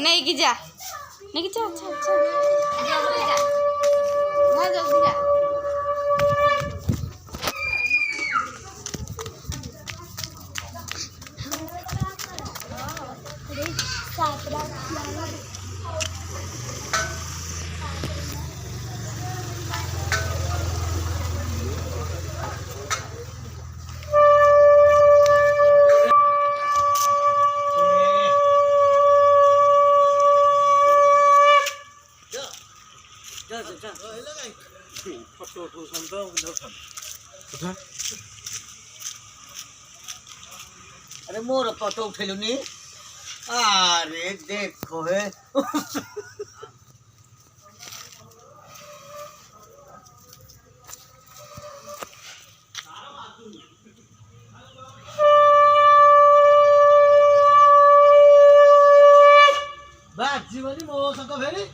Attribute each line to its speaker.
Speaker 1: नहीं की जा नहीं की जा अच्छा अच्छा जल्दी जा ना जल्दी जा
Speaker 2: अरे मोर फोटो उठेलुनी अरे देखो हे बात जीवनी मो संग भेली